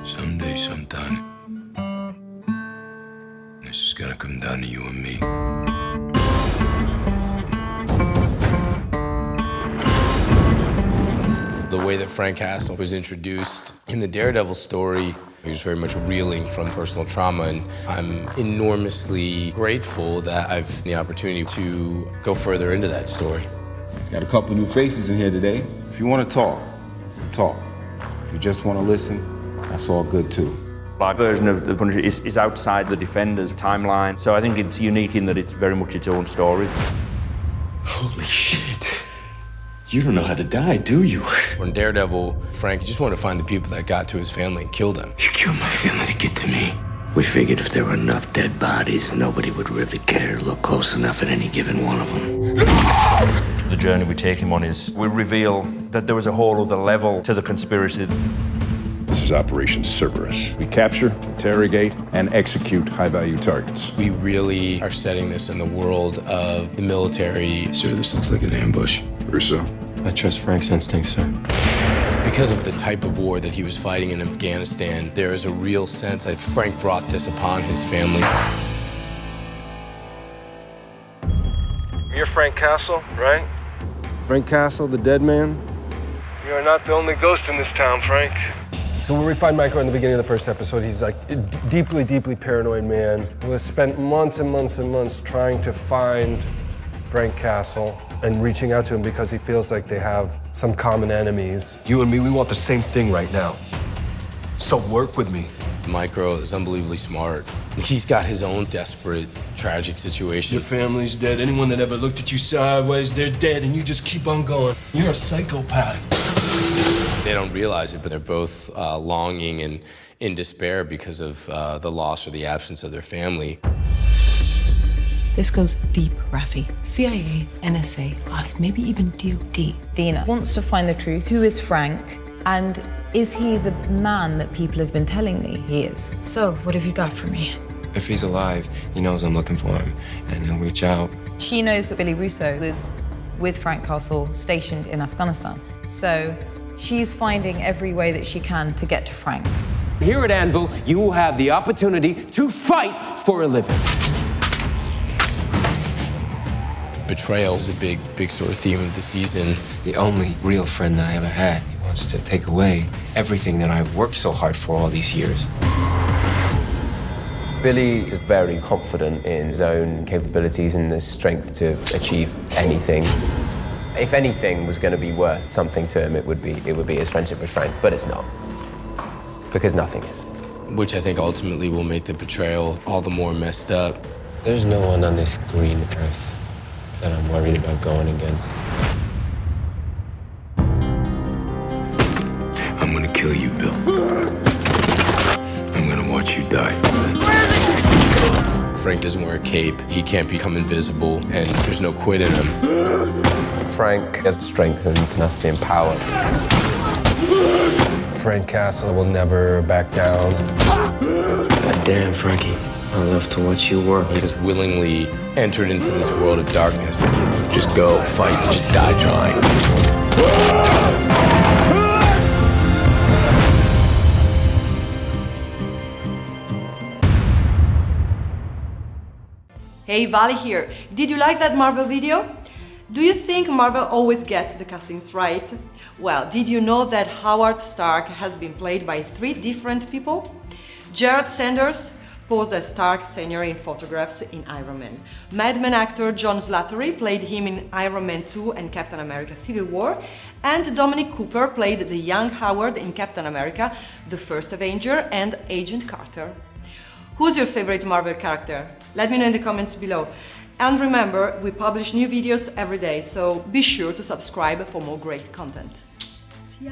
Someday, sometime, this is gonna come down to you and me. The way that Frank Castle was introduced in the Daredevil story, he was very much reeling from personal trauma, and I'm enormously grateful that I've the opportunity to go further into that story. Got a couple new faces in here today. If you want to talk, talk. If you just want to listen, that's all good too. My version of the Punisher is outside the Defenders timeline, so I think it's unique in that it's very much its own story. Holy shit. You don't know how to die, do you? When Daredevil, Frank just wanted to find the people that got to his family and kill them. You killed my family to get to me. We figured if there were enough dead bodies, nobody would really care to look close enough at any given one of them. The journey we take him on is we reveal that there was a whole other level to the conspiracy. This is Operation Cerberus. We capture, interrogate, and execute high-value targets. We really are setting this in the world of the military. Sir, this looks like an ambush. Russo. I trust Frank's instincts, sir. Because of the type of war that he was fighting in Afghanistan, there is a real sense that Frank brought this upon his family. You're Frank Castle, right? Frank Castle, the dead man? You are not the only ghost in this town, Frank. So when we find Micro in the beginning of the first episode, he's like a deeply, deeply paranoid man who has spent months and months and months trying to find Frank Castle and reaching out to him because he feels like they have some common enemies. You and me, we want the same thing right now. So work with me. Micro is unbelievably smart. He's got his own desperate, tragic situation. Your family's dead. Anyone that ever looked at you sideways, they're dead, and you just keep on going. You're a psychopath. They don't realize it, but they're both longing and in despair because of the loss or the absence of their family. This goes deep, Rafi. CIA, NSA, us, maybe even DOD. Dina wants to find the truth. Who is Frank? And is he the man that people have been telling me he is? So, what have you got for me? If he's alive, he knows I'm looking for him, and he'll reach out. She knows that Billy Russo was with Frank Castle stationed in Afghanistan. So she's finding every way that she can to get to Frank. Here at Anvil, you will have the opportunity to fight for a living. Betrayal is a big sort of theme of the season. The only real friend that I ever had. He wants to take away everything that I've worked so hard for all these years. Billy is very confident in his own capabilities and the strength to achieve anything. If anything was going to be worth something to him, it would be his friendship with Frank, but it's not. Because nothing is. Which I think ultimately will make the betrayal all the more messed up. There's no one on this green earth that I'm worried about going against. I'm gonna kill you, Bill. I'm gonna watch you die. Frank doesn't wear a cape. He can't become invisible, and there's no quit in him. Frank has strength and tenacity and power. Frank Castle will never back down. God damn, Frankie. I love to watch you work. He just willingly entered into this world of darkness. Just go, fight, and just die trying. Hey, Vali here. Did you like that Marvel video? Do you think Marvel always gets the castings right? Well, did you know that Howard Stark has been played by 3 different people? Jared Sanders posed as Stark Sr. in photographs in Iron Man. Mad Men actor John Slattery played him in Iron Man 2 and Captain America Civil War, and Dominic Cooper played the young Howard in Captain America, The First Avenger and Agent Carter. Who's your favorite Marvel character? Let me know in the comments below. And remember, we publish new videos every day, so be sure to subscribe for more great content. See ya!